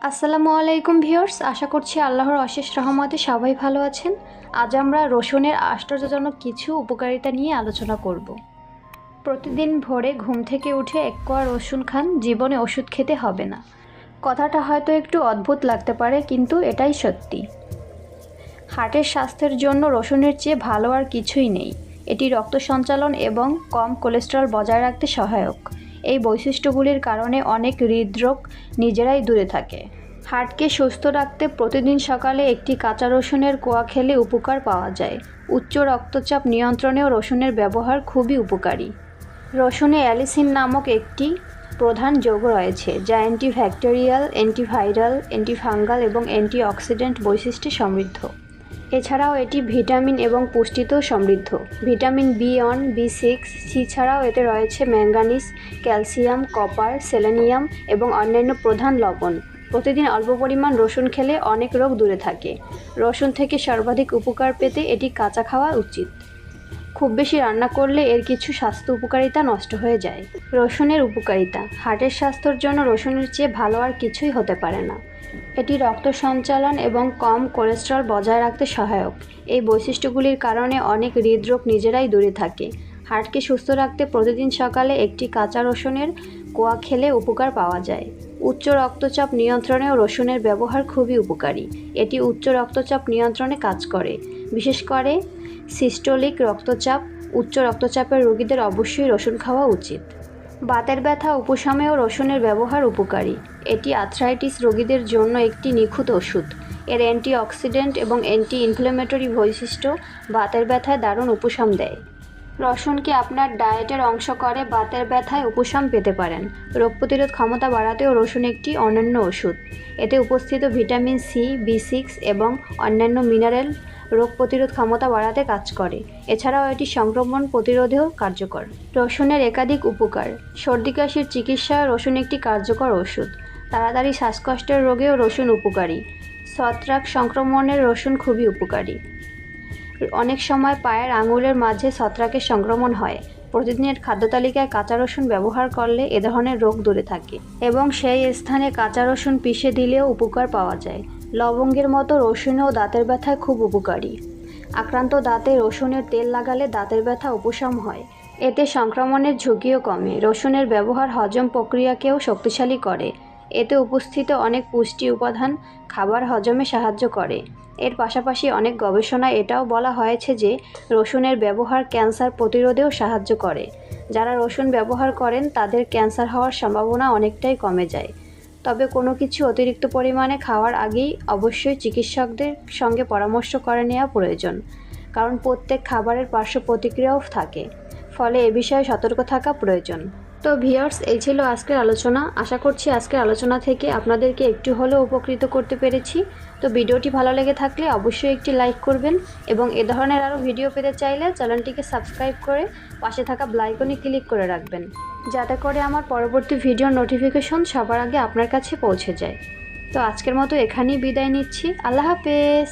আসসালামু আলাইকুম ভিউয়ার্স, আশা করছি আল্লাহর অশেষ রহমতে সবাই ভালো আছেন। আজ আমরা রসুনের আশ্চর্যজনক কিছু উপকারিতা নিয়ে আলোচনা করব। প্রতিদিন ভোরে ঘুম থেকে উঠে এক কোয়া রসুন খান, জীবনে ওষুধ খেতে হবে না। কথাটা হয়তো একটু অদ্ভুত লাগতে পারে, কিন্তু এটাই সত্যি। হার্টের স্বাস্থ্যের জন্য রসুনের চেয়ে ভালো আর কিছুই নেই। এটি রক্ত সঞ্চালন এবং কম কোলেস্টেরল বজায় রাখতে সহায়ক। এই বৈশিষ্ট্যগুলির কারণে অনেক হৃদরোগ নিজেরাই দূরে থাকে। হার্টকে সুস্থ রাখতে প্রতিদিন সকালে একটি কাঁচা রসুনের কোয়া খেলে উপকার পাওয়া যায়। উচ্চ রক্তচাপ নিয়ন্ত্রণেও রসুনের ব্যবহার খুবই উপকারী। রসুনে অ্যালিসিন নামক একটি প্রধান যৌগ রয়েছে, যা অ্যান্টিব্যাকটেরিয়াল, অ্যান্টিভাইরাল, অ্যান্টিফাঙ্গাল এবং অ্যান্টিঅক্সিডেন্ট বৈশিষ্ট্যে সমৃদ্ধ। এছাড়াও এটি ভিটামিন এবং পুষ্টিতেও সমৃদ্ধ। ভিটামিন বি1, বি6, সি ছাড়াও এতে রয়েছে ম্যাঙ্গানিজ, ক্যালসিয়াম, কপার, সেলেনিয়াম এবং অন্যান্য প্রধান লবণ। প্রতিদিন অল্প পরিমাণ রসুন খেলে অনেক রোগ দূরে থাকে। রসুন থেকে সর্বাধিক উপকার পেতে এটি কাঁচা খাওয়া উচিত। খুব বেশি রান্না করলে এর কিছু স্বাস্থ্য উপকারিতা নষ্ট হয়ে যায়। রসুনের উপকারিতা: হার্টের স্বাস্থ্যের জন্য রসুনের চেয়ে ভালো আর কিছুই হতে পারে না। এটি রক্ত সঞ্চালন এবং কম কোলেস্টেরল বজায় রাখতে সহায়ক। এই বৈশিষ্ট্যগুলির কারণে অনেক হৃদরোগ নিজেরাই দূরে থাকে। হার্টকে সুস্থ রাখতে প্রতিদিন সকালে একটি কাঁচা রসুনের কোয়া খেলে উপকার পাওয়া যায়। উচ্চ রক্তচাপ নিয়ন্ত্রণেও রসুনের ব্যবহার খুবই উপকারী। এটি উচ্চ রক্তচাপ নিয়ন্ত্রণে কাজ করে, বিশেষ করে সিস্টোলিক রক্তচাপ। উচ্চ রক্তচাপের রোগীদের অবশ্যই রসুন খাওয়া উচিত। বাতের ব্যথা উপশমেও রসুনের ব্যবহার উপকারী। এটি আর্থ্রাইটিস রোগীদের জন্য একটি নিখুঁত ওষুধ। এর অ্যান্টিঅক্সিডেন্ট এবং অ্যান্টি ইনফ্ল্যামেটরি বৈশিষ্ট্য বাতের ব্যথায় দারুণ উপশম দেয়। রসুনকে আপনার ডায়েটের অংশ করে বাতের ব্যথায় উপশম পেতে পারেন। রোগ প্রতিরোধ ক্ষমতা বাড়াতেও রসুন একটি অনন্য ওষুধ। এতে উপস্থিত ভিটামিন সি, বি6 এবং অন্যান্য মিনারেল রোগ প্রতিরোধ ক্ষমতা বাড়াতে কাজ করে। এছাড়াও এটি সংক্রমণ প্রতিরোধেও কার্যকর। রসুনের একাধিক উপকার: সর্দি কাশির চিকিৎসায় রসুন একটি কার্যকর ওষুধ। তাড়াতাড়ি শ্বাসকষ্টের রোগেও রসুন উপকারী। ছত্রাক সংক্রমণের রসুন খুবই উপকারী। অনেক সময় পায়ের আঙুলের মাঝে ছত্রাকের সংক্রমণ হয়। প্রতিদিনের খাদ্য তালিকায় কাঁচা রসুন ব্যবহার করলে এ ধরনের রোগ দূরে থাকে এবং সেই স্থানে কাঁচা রসুন পিষে দিলেও উপকার পাওয়া যায়। লবঙ্গের মতো রসুনও দাঁতের ব্যথায় খুব উপকারী। আক্রান্ত দাঁতে রসুনের তেল লাগালে দাঁতের ব্যথা উপশম হয়। এতে সংক্রমণের ঝুঁকিও কমে। রসুনের ব্যবহার হজম প্রক্রিয়াকেও শক্তিশালী করে। এতে উপস্থিত অনেক পুষ্টি উপাদান খাবার হজমে সাহায্য করে। এর পাশাপাশি অনেক গবেষণায় এটাও বলা হয়েছে যে রসুনের ব্যবহার ক্যান্সার প্রতিরোধেও সাহায্য করে। যারা রসুন ব্যবহার করেন তাদের ক্যান্সার হওয়ার সম্ভাবনা অনেকটাই কমে যায়। তবে কোনো কিছু অতিরিক্ত পরিমাণে খাওয়ার আগেই অবশ্যই চিকিৎসকদের সঙ্গে পরামর্শ করে নেওয়া প্রয়োজন, কারণ প্রত্যেক খাবারের পার্শ্ব প্রতিক্রিয়াও থাকে। ফলে এ বিষয়ে সতর্ক থাকা প্রয়োজন। তো ভিউয়ার্স, এই ছিল আজকের আলোচনা। আশা করছি আজকের আলোচনা থেকে আপনাদেরকে একটু হলেও উপকৃত করতে পেরেছি। তো ভিডিওটি ভালো লেগে থাকলে অবশ্যই একটি লাইক করবেন এবং এ ধরনের আরও ভিডিও পেতে চাইলে চ্যানেলটিকে সাবস্ক্রাইব করে পাশে থাকা বেল আইকনে ক্লিক করে রাখবেন, যাতে করে আমার পরবর্তী ভিডিওর নোটিফিকেশন সবার আগে আপনার কাছে পৌঁছে যায়। তো আজকের মতো এখানেই বিদায় নিচ্ছি। আল্লাহ হাফেজ।